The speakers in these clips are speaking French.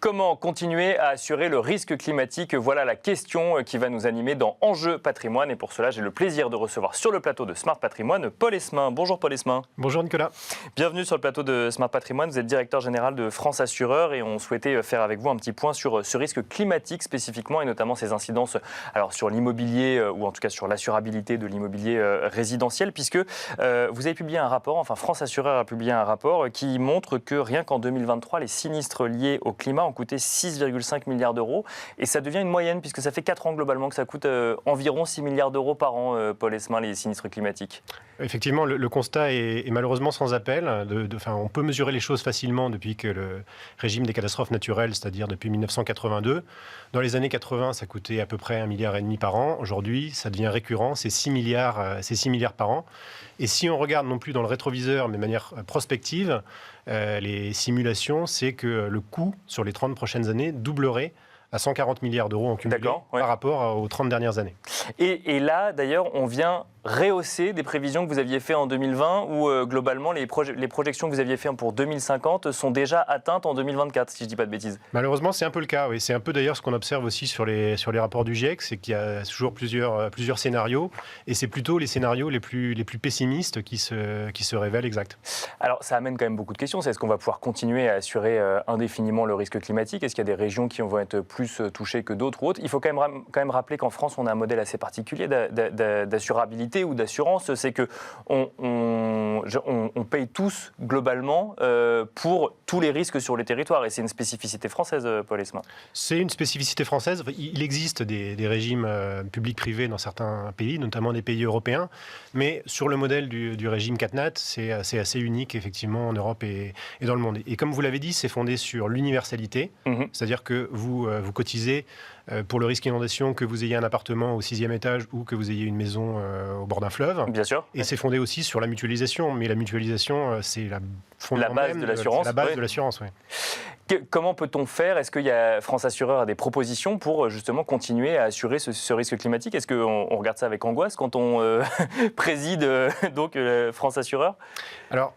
Comment continuer à assurer le risque climatique? Voilà la question qui va nous animer dans Enjeux Patrimoine. Et pour cela, j'ai le plaisir de recevoir sur le plateau de Smart Patrimoine Paul Esmin. Bonjour Paul Esmin. Bonjour Nicolas. Bienvenue sur le plateau de Smart Patrimoine. Vous êtes directeur général de France Assureur et on souhaitait faire avec vous un petit point sur ce risque climatique spécifiquement et notamment ses incidences sur l'immobilier ou en tout cas sur l'assurabilité de l'immobilier résidentiel puisque vous avez publié un rapport, enfin France Assureur a publié un rapport qui montre que rien qu'en 2023, les sinistres liés au climat ont coûté 6,5 milliards d'euros. Et ça devient une moyenne, puisque ça fait 4 ans globalement que ça coûte environ 6 milliards d'euros par an, Paul Esmin, les sinistres climatiques. Effectivement, le constat est malheureusement sans appel. On peut mesurer les choses facilement depuis que le régime des catastrophes naturelles, c'est-à-dire depuis 1982. Dans les années 80, ça coûtait à peu près 1,5 milliard par an. Aujourd'hui, ça devient récurrent, c'est 6 milliards par an. Et si on regarde non plus dans le rétroviseur, mais de manière prospective, les simulations, c'est que le coût sur les 30 prochaines années doublerait à 140 milliards d'euros en cumulé par rapport aux 30 dernières années. Et là, d'ailleurs, on vient rehausser des prévisions que vous aviez faites en 2020 où globalement les projections que vous aviez faites pour 2050 sont déjà atteintes en 2024, si je ne dis pas de bêtises. Malheureusement, c'est un peu le cas. Oui. C'est un peu d'ailleurs ce qu'on observe aussi sur les rapports du GIEC, c'est qu'il y a toujours plusieurs scénarios et c'est plutôt les scénarios les plus pessimistes qui se révèlent exacts. Alors ça amène quand même beaucoup de questions. Est-ce qu'on va pouvoir continuer à assurer indéfiniment le risque climatique? Est-ce qu'il y a des régions qui vont être plus touchées que d'autres ou autres? Il faut quand même rappeler qu'en France, on a un modèle assez particulier d'assurabilité ou d'assurance, c'est que on paye tous globalement pour tous les risques sur les territoires et c'est une spécificité française, Paul Esmin. C'est une spécificité française. Il existe des régimes publics-privés dans certains pays, notamment des pays européens, mais sur le modèle du régime CatNat, c'est assez unique effectivement en Europe et dans le monde. Et comme vous l'avez dit, c'est fondé sur l'universalité, c'est-à-dire que vous cotisez pour le risque inondation, que vous ayez un appartement au 6e étage ou que vous ayez une maison au bord d'un fleuve. Bien sûr. Et c'est fondé aussi sur la mutualisation. Mais la mutualisation, c'est la base de l'assurance. La base de l'assurance, oui. Comment peut-on faire? Est-ce qu'il y a France Assureur a des propositions pour justement continuer à assurer ce risque climatique? Est-ce qu'on regarde ça avec angoisse quand on préside France Assureur? Alors,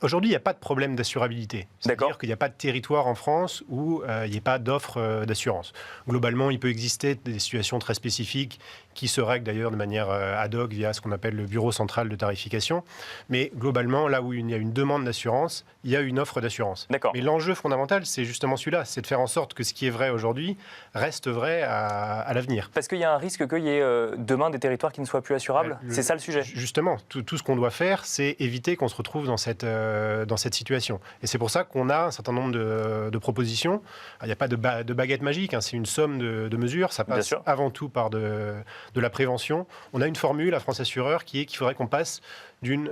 aujourd'hui, il n'y a pas de problème d'assurabilité. C'est-à-dire qu'il n'y a pas de territoire en France où il n'y ait pas d'offre d'assurance. Globalement, il peut exister des situations très spécifiques qui se règlent d'ailleurs de manière ad hoc via ce qu'on appelle le bureau central de tarification. Mais globalement, là où il y a une demande d'assurance, il y a une offre d'assurance. Mais l'enjeu fondamental, c'est justement celui-là, c'est de faire en sorte que ce qui est vrai aujourd'hui reste vrai à l'avenir. Parce qu'il y a un risque qu'il y ait demain des territoires qui ne soient plus assurables. C'est ça le sujet. Justement, tout ce qu'on doit faire, c'est éviter qu'on se retrouve dans cette situation. Et c'est pour ça qu'on a un certain nombre de propositions. Il n'y a pas de baguette magique, c'est une somme de mesures. Ça passe avant tout par de la prévention. On a une formule à France Assureur qui est qu'il faudrait qu'on passe d'une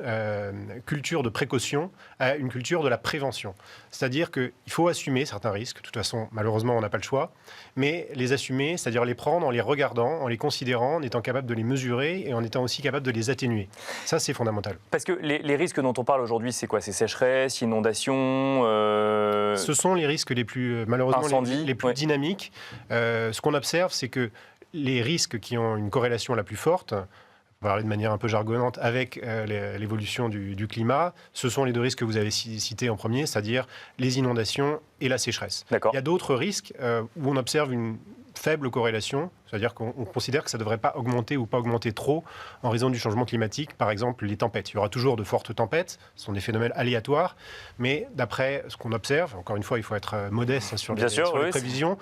culture de précaution à une culture de la prévention. C'est-à-dire qu'il faut assumer certains risques. De toute façon, malheureusement, on n'a pas le choix. Mais les assumer, c'est-à-dire les prendre en les regardant, en les considérant, en étant capable de les mesurer et en étant aussi capable de les atténuer. Ça, c'est fondamental. Parce que les risques dont on parle aujourd'hui, c'est quoi? C'est sécheresse, inondation Ce sont les risques les plus, malheureusement, les plus dynamiques. Ce qu'on observe, c'est que les risques qui ont une corrélation la plus forte, on va parler de manière un peu jargonnante, avec l'évolution du climat, ce sont les deux risques que vous avez cités en premier, c'est-à-dire les inondations et la sécheresse. Il y a d'autres risques où on observe une faible corrélation, c'est-à-dire qu'on considère que ça ne devrait pas augmenter ou pas augmenter trop en raison du changement climatique, par exemple les tempêtes. Il y aura toujours de fortes tempêtes, ce sont des phénomènes aléatoires, mais d'après ce qu'on observe, encore une fois il faut être modeste sur les prévisions,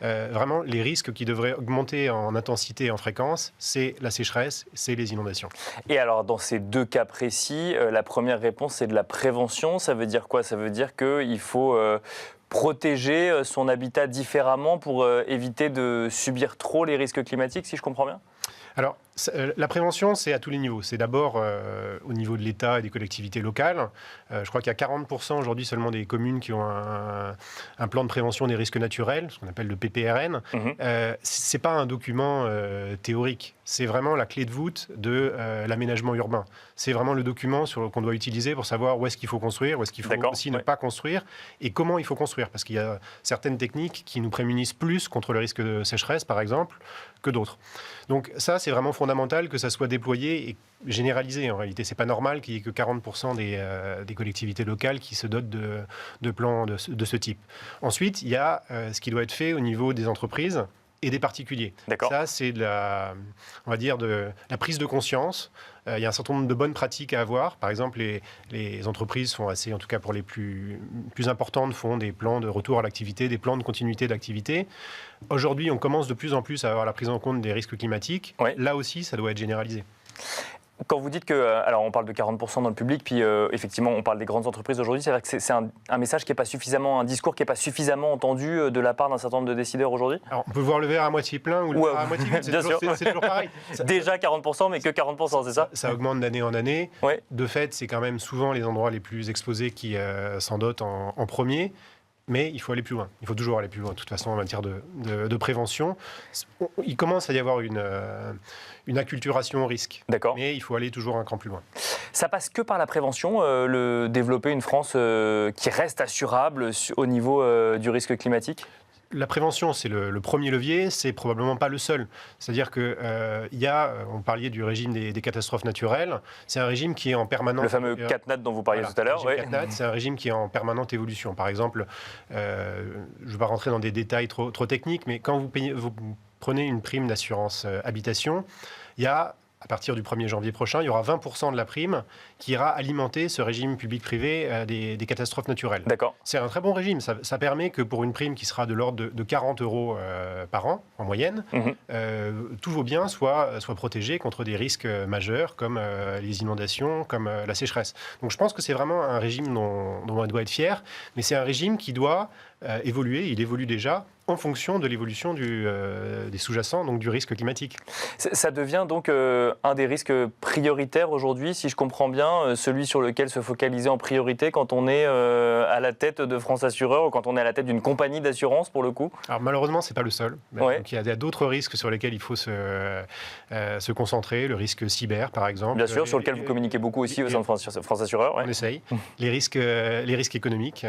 vraiment les risques qui devraient augmenter en intensité et en fréquence, c'est la sécheresse, c'est les inondations. Et alors dans ces deux cas précis, la première réponse c'est de la prévention, ça veut dire quoi? Ça veut dire qu'il faut protéger son habitat différemment pour éviter de subir trop les risques climatiques, si je comprends bien? Alors, la prévention, c'est à tous les niveaux. C'est d'abord au niveau de l'État et des collectivités locales. Je crois qu'il y a 40% aujourd'hui seulement des communes qui ont un plan de prévention des risques naturels, ce qu'on appelle le PPRN. Ce n'est pas un document théorique. C'est vraiment la clé de voûte de l'aménagement urbain. C'est vraiment le document qu'on doit utiliser pour savoir où est-ce qu'il faut construire, où est-ce qu'il faut aussi ne pas construire et comment il faut construire. Parce qu'il y a certaines techniques qui nous prémunissent plus contre le risque de sécheresse, par exemple, que d'autres. Donc ça, c'est vraiment fondamental. fondamental que ça soit déployé et généralisé. En réalité, c'est pas normal qu'il y ait que 40% des collectivités locales qui se dotent de plans de ce type. Ensuite, il y a ce qui doit être fait au niveau des entreprises et des particuliers. Ça, c'est on va dire de la prise de conscience. Il y a un certain nombre de bonnes pratiques à avoir. Par exemple, les entreprises font assez, en tout cas pour les plus importantes, font des plans de retour à l'activité, des plans de continuité d'activité. Aujourd'hui, on commence de plus en plus à avoir la prise en compte des risques climatiques. Là aussi, ça doit être généralisé. Quand vous dites que, alors on parle de 40% dans le public, puis effectivement on parle des grandes entreprises aujourd'hui, c'est vrai que c'est un message qui n'est pas suffisamment, un discours qui n'est pas suffisamment entendu de la part d'un certain nombre de décideurs aujourd'hui. Alors on peut voir le verre à moitié plein ou le verre à moitié vide, c'est toujours pareil. Déjà 40%, mais que 40%, c'est ça ? Ça augmente d'année en année. De fait, c'est quand même souvent les endroits les plus exposés qui s'en dotent en premier. Mais il faut aller plus loin. Il faut toujours aller plus loin, de toute façon, en matière de prévention. Il commence à y avoir une acculturation au risque. D'accord. Mais il faut aller toujours un cran plus loin. Ça passe que par la prévention, développer une France qui reste assurable au niveau du risque climatique ? La prévention, c'est le premier levier, c'est probablement pas le seul. C'est-à-dire que on parlait du régime des catastrophes naturelles, c'est un régime qui est en permanente... Le fameux CatNat dont vous parliez tout à l'heure. CatNat, c'est un régime qui est en permanente évolution. Par exemple, je ne vais pas rentrer dans des détails trop techniques, mais quand vous prenez une prime d'assurance habitation, il y a... À partir du 1er janvier prochain, il y aura 20% de la prime qui ira alimenter ce régime public-privé des catastrophes naturelles. D'accord. C'est un très bon régime. Ça permet que pour une prime qui sera de l'ordre de 40 € par an, en moyenne, tous vos biens soient protégés contre des risques majeurs comme les inondations, comme la sécheresse. Donc je pense que c'est vraiment un régime dont on doit être fier, mais c'est un régime qui doit évoluer. Il évolue déjà en fonction de l'évolution des sous-jacents, donc du risque climatique. Ça devient donc un des risques prioritaires aujourd'hui, si je comprends bien, celui sur lequel se focaliser en priorité quand on est à la tête de France Assureur ou quand on est à la tête d'une compagnie d'assurance, pour le coup ? Alors malheureusement, ce n'est pas le seul. Donc, il y a d'autres risques sur lesquels il faut se concentrer. Le risque cyber, par exemple. Bien sûr, sur lequel vous communiquez beaucoup aussi au sein de France Assureur. On essaye. Les risques économiques.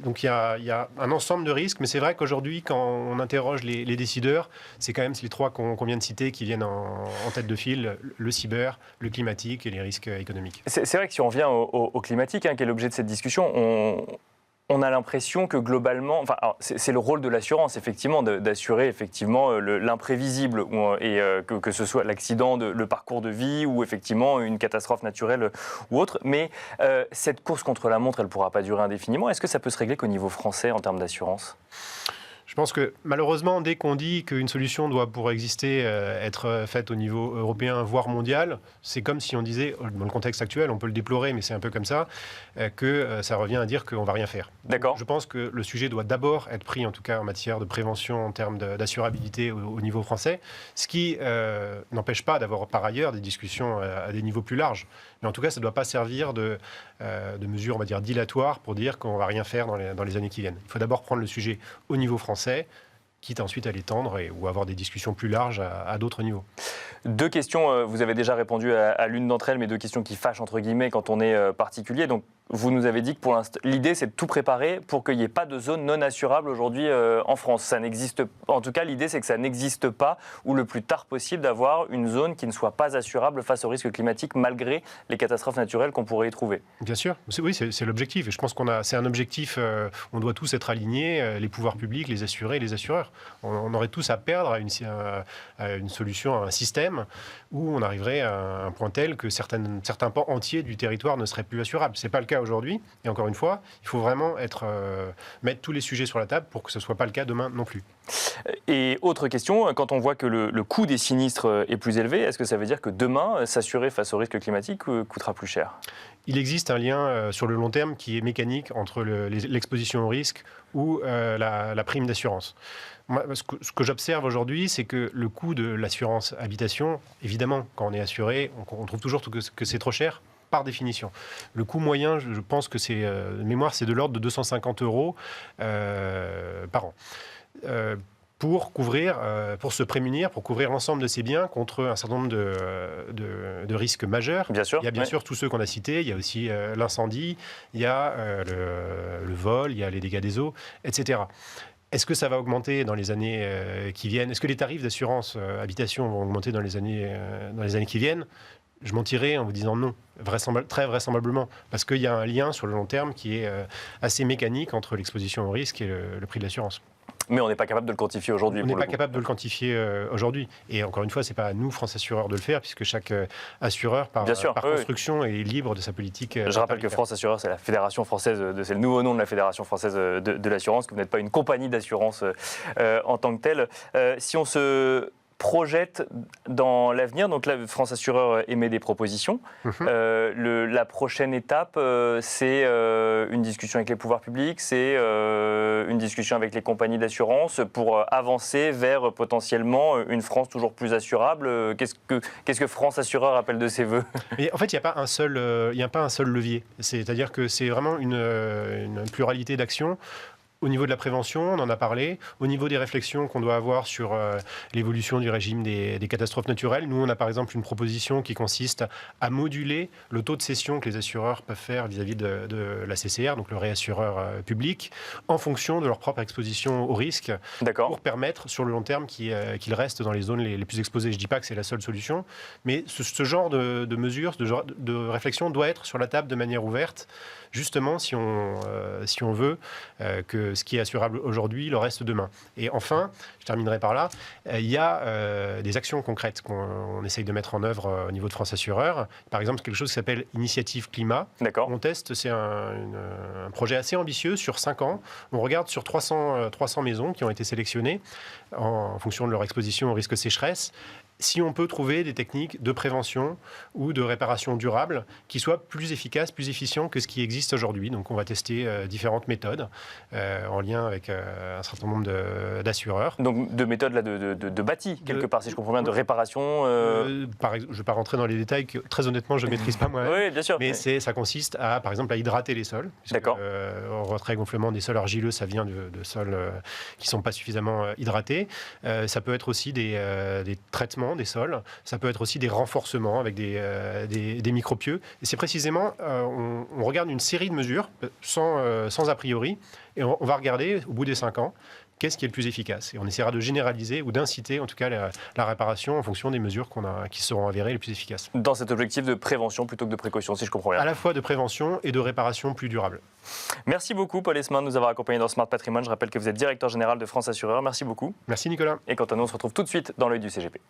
Donc il y a un ensemble de risques, mais c'est vrai qu'aujourd'hui, quand on interroge les décideurs, c'est quand même les trois qu'on vient de citer qui viennent en tête de file, le cyber, le climatique et les risques économiques. C'est vrai que si on revient au climatique, qui est l'objet de cette discussion, on a l'impression que globalement, c'est le rôle de l'assurance, effectivement, d'assurer effectivement l'imprévisible, et que ce soit l'accident, le parcours de vie ou effectivement une catastrophe naturelle ou autre. Mais cette course contre la montre, elle ne pourra pas durer indéfiniment. Est-ce que ça peut se régler qu'au niveau français en termes d'assurance ? Je pense que malheureusement, dès qu'on dit qu'une solution doit, pour exister, être faite au niveau européen, voire mondial, c'est comme si on disait, dans le contexte actuel, on peut le déplorer, mais c'est un peu comme ça, que ça revient à dire qu'on ne va rien faire. D'accord. Je pense que le sujet doit d'abord être pris, en tout cas en matière de prévention, en termes d'assurabilité au niveau français, ce qui n'empêche pas d'avoir par ailleurs des discussions à des niveaux plus larges. Mais en tout cas, ça ne doit pas servir de mesure, on va dire, dilatoire pour dire qu'on ne va rien faire dans les années qui viennent. Il faut d'abord prendre le sujet au niveau français, quitte ensuite à l'étendre ou avoir des discussions plus larges à d'autres niveaux. Deux questions, vous avez déjà répondu à l'une d'entre elles, mais deux questions qui fâchent entre guillemets quand on est particulier. Donc vous nous avez dit que pour l'instant, l'idée c'est de tout préparer pour qu'il n'y ait pas de zone non assurable aujourd'hui en France. Ça n'existe, en tout cas l'idée c'est que ça n'existe pas, ou le plus tard possible d'avoir une zone qui ne soit pas assurable face au risque climatique malgré les catastrophes naturelles qu'on pourrait y trouver. Bien sûr, oui, c'est l'objectif. Et je pense c'est un objectif, on doit tous être alignés, les pouvoirs publics, les assurés et les assureurs. On aurait tous à perdre à une solution, à un système où on arriverait à un point tel que certains pans entiers du territoire ne seraient plus assurables. Ce n'est pas le cas aujourd'hui. Et encore une fois, il faut vraiment mettre tous les sujets sur la table pour que ce ne soit pas le cas demain non plus. Et autre question, quand on voit que le coût des sinistres est plus élevé, est-ce que ça veut dire que demain, s'assurer face au risque climatique coûtera plus cher ? Il existe un lien sur le long terme qui est mécanique entre l'exposition au risque ou la prime d'assurance. Moi, ce que j'observe aujourd'hui, c'est que le coût de l'assurance habitation, évidemment, quand on est assuré, on trouve toujours que c'est trop cher, par définition. Le coût moyen, je pense que c'est, de mémoire, c'est de l'ordre de 250 € par an. Pour se prémunir, pour couvrir l'ensemble de ces biens contre un certain nombre de risques majeurs. Bien sûr, il y a bien sûr tous ceux qu'on a cités, il y a aussi l'incendie, il y a le vol, il y a les dégâts des eaux, etc. Est-ce que ça va augmenter dans les années qui viennent? Est-ce que les tarifs d'assurance habitation vont augmenter dans les années qui viennent? Je mentirais en vous disant non, très vraisemblablement, parce qu'il y a un lien sur le long terme qui est assez mécanique entre l'exposition au risque et le prix de l'assurance. Mais on n'est pas capable de le quantifier aujourd'hui. On n'est pas capable de le quantifier aujourd'hui. Et encore une fois, ce n'est pas à nous, France Assureur, de le faire, puisque chaque assureur, par construction, est libre de sa politique. Je rappelle que France Assureur, c'est la fédération française, c'est le nouveau nom de la fédération française de l'assurance, que vous n'êtes pas une compagnie d'assurance en tant que telle. Si on se projette dans l'avenir. Donc là, France Assureur émet des propositions. La prochaine étape, c'est une discussion avec les pouvoirs publics, c'est une discussion avec les compagnies d'assurance pour avancer vers potentiellement une France toujours plus assurable. Qu'est-ce que France Assureur appelle de ses voeux? En fait, il n'y a pas un seul levier. C'est-à-dire que c'est vraiment une pluralité d'actions. Au niveau de la prévention, on en a parlé. Au niveau des réflexions qu'on doit avoir sur l'évolution du régime des catastrophes naturelles, nous, on a par exemple une proposition qui consiste à moduler le taux de cession que les assureurs peuvent faire vis-à-vis de la CCR, donc le réassureur public, en fonction de leur propre exposition au risque, pour permettre sur le long terme qu'ils restent dans les zones les plus exposées. Je ne dis pas que c'est la seule solution, mais ce genre de mesures, ce genre de réflexion doit être sur la table de manière ouverte, justement si on veut que ce qui est assurable aujourd'hui le reste demain. Et enfin, je terminerai par là, il y a des actions concrètes qu'on essaye de mettre en œuvre au niveau de France Assureur. Par exemple, quelque chose qui s'appelle Initiative Climat. On teste, c'est un projet assez ambitieux sur 5 ans. On regarde sur 300 maisons qui ont été sélectionnées en fonction de leur exposition au risque sécheresse, si on peut trouver des techniques de prévention ou de réparation durable qui soient plus efficaces, plus efficientes que ce qui existe aujourd'hui. Donc on va tester différentes méthodes en lien avec un certain nombre d'assureurs. Donc de méthodes là, de bâti, quelque part, si je comprends bien, de réparation je ne vais pas rentrer dans les détails que, très honnêtement, je ne maîtrise pas moi-même. Oui, bien sûr. Mais ça consiste, par exemple, à hydrater les sols. Retrait-gonflement des sols argileux, ça vient de sols qui ne sont pas suffisamment hydratés. Ça peut être aussi des traitements des sols, ça peut être aussi des renforcements avec des micropieux. Et c'est précisément, on regarde une série de mesures sans a priori, et on va regarder au bout des 5 ans qu'est-ce qui est le plus efficace. Et on essaiera de généraliser ou d'inciter en tout cas la réparation en fonction des mesures qui seront avérées les plus efficaces. Dans cet objectif de prévention plutôt que de précaution, si je comprends bien. À la fois de prévention et de réparation plus durable. Merci beaucoup Paul Esmin de nous avoir accompagnés dans Smart Patrimoine. Je rappelle que vous êtes directeur général de France Assureur. Merci beaucoup. Merci Nicolas. Et quant à nous, on se retrouve tout de suite dans l'œil du CGP.